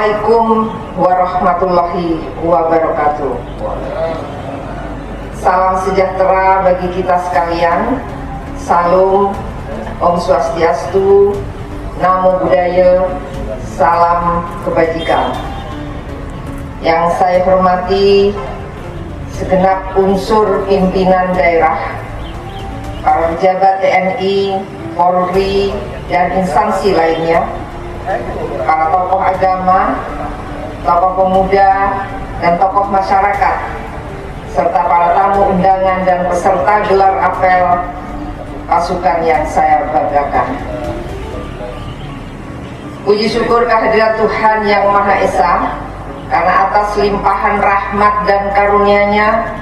Assalamualaikum warahmatullahi wabarakatuh. Salam sejahtera bagi kita sekalian. Salam, Om Swastiastu, Namo Buddhaya, salam kebajikan. Yang saya hormati segenap unsur pimpinan daerah, para pejabat TNI, Polri, dan instansi lainnya, para tokoh agama, tokoh pemuda, dan tokoh masyarakat, serta para tamu undangan dan peserta gelar apel pasukan yang saya banggakan. Puji syukur kehadirat Tuhan Yang Maha Esa, karena atas limpahan rahmat dan karunia-Nya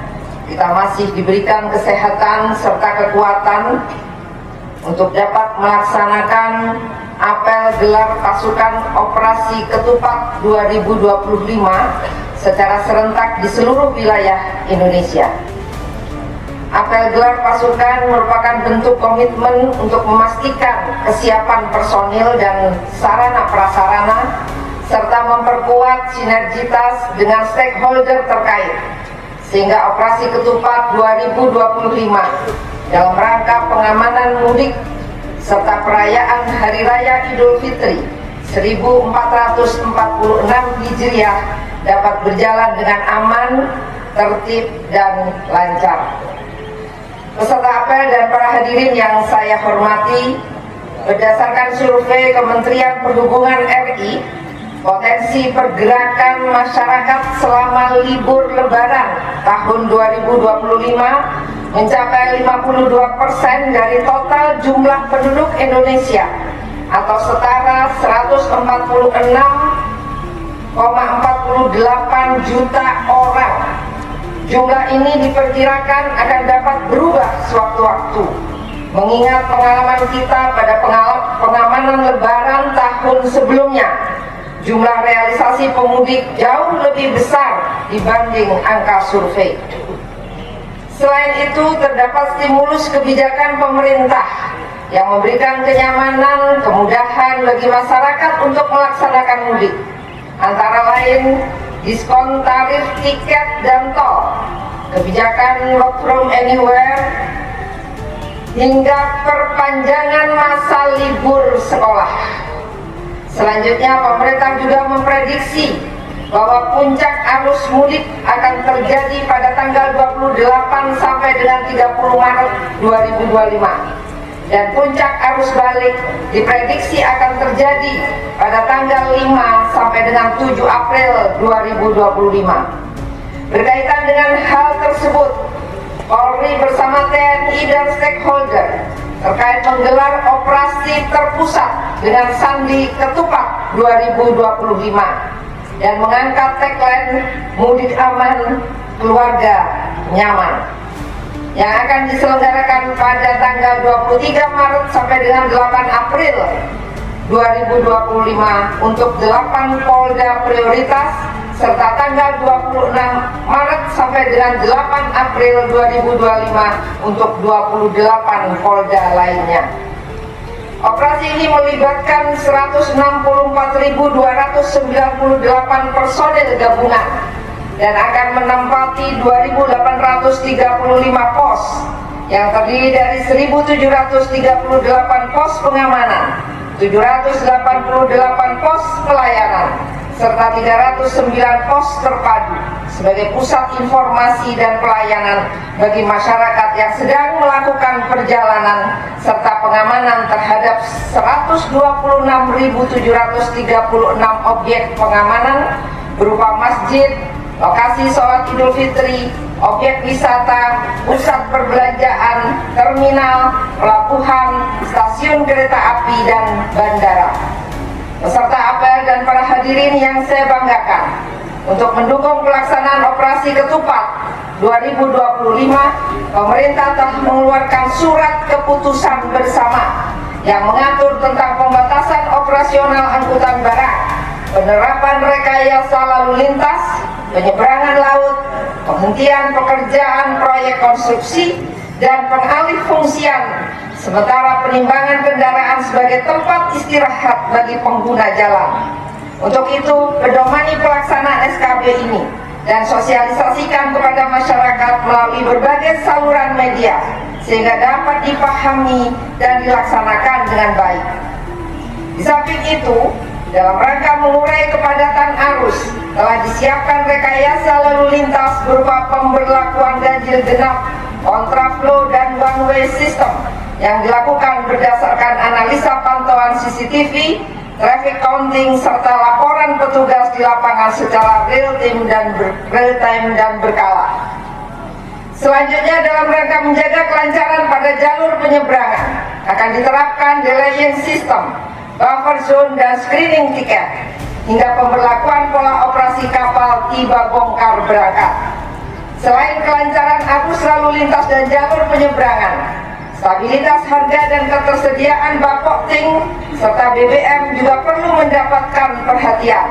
kita masih diberikan kesehatan serta kekuatan untuk dapat melaksanakan apel gelar pasukan Operasi Ketupat 2025 secara serentak di seluruh wilayah Indonesia. Apel gelar pasukan merupakan bentuk komitmen untuk memastikan kesiapan personil dan sarana prasarana serta memperkuat sinergitas dengan stakeholder terkait, sehingga Operasi Ketupat 2025 dalam rangka pengamanan mudik serta perayaan Hari Raya Idul Fitri 1446 Hijriah dapat berjalan dengan aman, tertib, dan lancar. Peserta apel dan para hadirin yang saya hormati, berdasarkan survei Kementerian Perhubungan RI, potensi pergerakan masyarakat selama libur Lebaran tahun 2025 mencapai 52% dari total jumlah penduduk Indonesia atau setara 146,48 juta orang. Jumlah ini diperkirakan akan dapat berubah sewaktu-waktu, mengingat pengalaman kita pada pengamanan Lebaran tahun sebelumnya. Jumlah realisasi pemudik jauh lebih besar dibanding angka survei. Selain itu, terdapat stimulus kebijakan pemerintah yang memberikan kenyamanan, kemudahan bagi masyarakat untuk melaksanakan mudik, antara lain diskon tarif tiket dan tol, kebijakan work from anywhere, hingga perpanjangan masa libur sekolah. Selanjutnya, pemerintah juga memprediksi bahwa puncak arus mudik akan terjadi pada tanggal 28 sampai dengan 30 Maret 2025, dan puncak arus balik diprediksi akan terjadi pada tanggal 5 sampai dengan 7 April 2025. Berkaitan dengan hal tersebut, Polri bersama TNI dan stakeholder terkait menggelar operasi terpusat dengan sandi Ketupat 2025 dan mengangkat tagline mudik aman, keluarga nyaman, yang akan diselenggarakan pada tanggal 23 Maret sampai dengan 8 April 2025 untuk 8 Polda prioritas, serta tanggal 26 Maret sampai dengan 8 April 2025 untuk 28 Polda lainnya. Operasi ini melibatkan 164.298 personil gabungan dan akan menempati 2.835 pos yang terdiri dari 1.738 pos pengamanan, 788 pos pelayanan, serta 309 pos terpadu sebagai pusat informasi dan pelayanan bagi masyarakat yang sedang melakukan perjalanan, serta pengamanan terhadap 126.736 objek pengamanan berupa masjid, lokasi sholat Idul Fitri, objek wisata, pusat perbelanjaan, terminal, pelabuhan, stasiun kereta api, dan bandara. Peserta apel dan para hadirin yang saya banggakan, untuk mendukung pelaksanaan Operasi Ketupat 2025, pemerintah telah mengeluarkan surat keputusan bersama yang mengatur tentang pembatasan operasional angkutan barang, penerapan rekayasa lalu lintas, penyeberangan laut, penghentian pekerjaan proyek konstruksi, dan pengalih fungsian, sementara penimbangan kendaraan sebagai tempat istirahat bagi pengguna jalan. Untuk itu, pedomani pelaksanaan SKB ini dan sosialisasikan kepada masyarakat melalui berbagai saluran media sehingga dapat dipahami dan dilaksanakan dengan baik. Di samping itu, dalam rangka mengurai kepadatan arus, telah disiapkan rekayasa lalu lintas berupa pemberlakuan ganjil genap, kontraflow, dan one way system yang dilakukan berdasarkan analisa pantauan CCTV, traffic counting, serta laporan petugas di lapangan secara real time dan berkala. Selanjutnya, dalam rangka menjaga kelancaran pada jalur penyeberangan, akan diterapkan delaying system, buffer zone, dan screening tiket, hingga pemberlakuan pola operasi kapal tiba bongkar berangkat. Selain kelancaran arus lalu lintas dan jalur penyeberangan, stabilitas harga dan ketersediaan bapokting serta BBM juga perlu mendapatkan perhatian.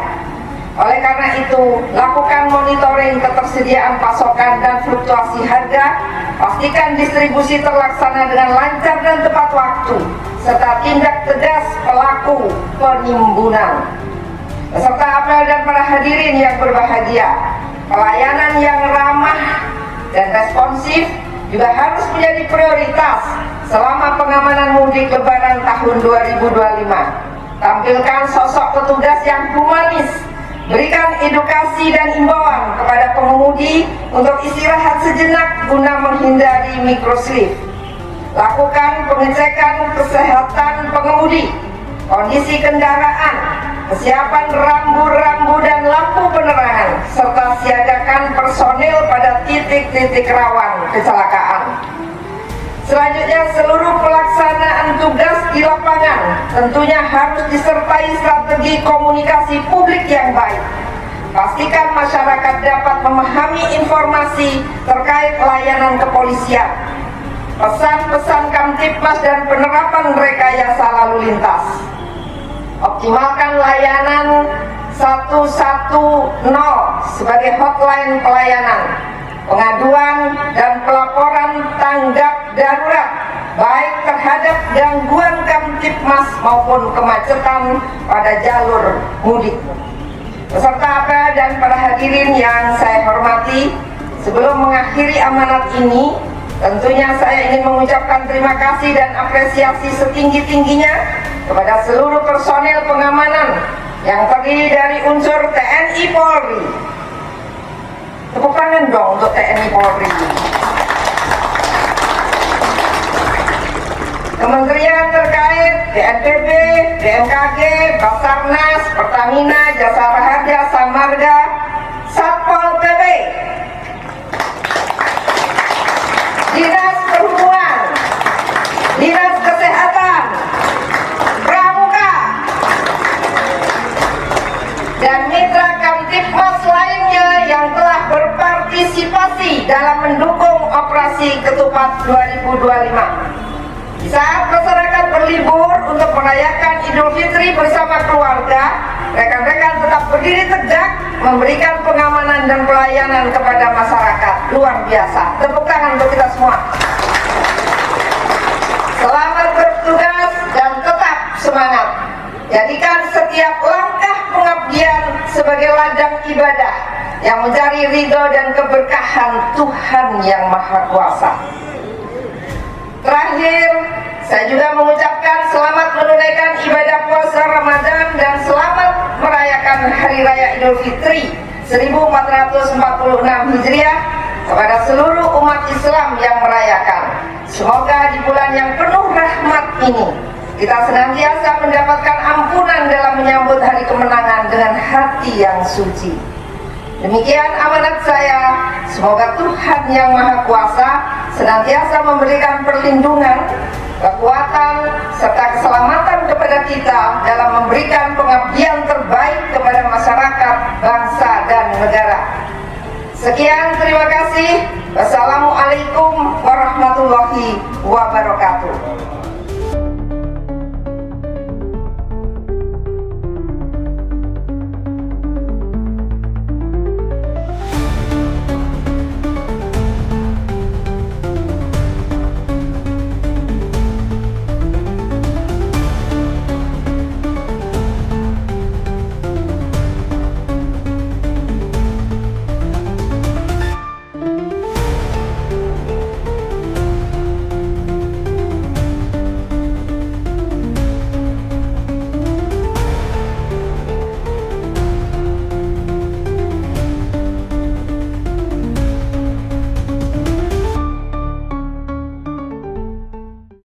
Oleh karena itu, lakukan monitoring ketersediaan pasokan dan fluktuasi harga, pastikan distribusi terlaksana dengan lancar dan tepat waktu, serta tindak tegas pelaku penimbunan. Peserta apel dan para hadirin yang berbahagia, pelayanan yang ramah dan responsif juga harus menjadi prioritas selama pengamanan mudik Lebaran tahun 2025. Tampilkan sosok petugas yang humanis, berikan edukasi dan imbauan kepada pengemudi untuk istirahat sejenak guna menghindari microslip. Lakukan pengecekan kesehatan pengemudi, kondisi kendaraan, kesiapan rambu-rambu dan lampu penerangan, serta siagakan personil pada titik-titik rawan kecelakaan. Selanjutnya, seluruh pelaksanaan tugas di lapangan tentunya harus disertai strategi komunikasi publik yang baik. Pastikan masyarakat dapat memahami informasi terkait layanan kepolisian, pesan-pesan Kamtibmas dan penerapan rekayasa lalu lintas. Optimalkan layanan 110 sebagai hotline pelayanan, pengaduan dan pelaporan tanggap darurat baik terhadap gangguan Kamtibmas maupun kemacetan pada jalur mudik. Peserta apel dan para hadirin yang saya hormati, sebelum mengakhiri amanat ini, tentunya saya ingin mengucapkan terima kasih dan apresiasi setinggi-tingginya kepada seluruh personel pengamanan yang terdiri dari unsur TNI Polri. Tepuk tangan dong untuk TNI Polri. Kementerian terkait, BNPB, BMKG, Basarnas, Pertamina, Jasa Raharja, Samarga, Satpol PP, Dinas Perhubungan, Dinas Kesehatan, Pramuka, dan mitra Kamtibmas lainnya yang telah berpartisipasi dalam mendukung operasi Ketupat 2025. Di saat masyarakat berlibur untuk merayakan Idul Fitri bersama keluarga, rekan-rekan tetap berdiri tegak memberikan pengamanan dan pelayanan kepada masyarakat. Luar biasa. Tepuk tangan untuk kita semua. Selamat bertugas dan tetap semangat. Jadikan setiap langkah pengabdian sebagai ladang ibadah yang mencari ridho dan keberkahan Tuhan yang Maha Kuasa. Terakhir, saya juga mengucapkan selamat menunaikan ibadah puasa Ramadan dan selamat merayakan Hari Raya Idul Fitri 1446 Hijriah kepada seluruh umat Islam yang merayakan. Semoga di bulan yang penuh rahmat ini kita senantiasa mendapatkan ampunan dalam menyambut hari kemenangan dengan hati yang suci. Demikian amanat saya. Semoga Tuhan yang Maha Kuasa senantiasa memberikan perlindungan, kekuatan, serta keselamatan kepada kita dalam memberikan pengabdian terbaik kepada masyarakat, bangsa, dan negara. Sekian, terima kasih. Wassalamualaikum warahmatullahi wabarakatuh.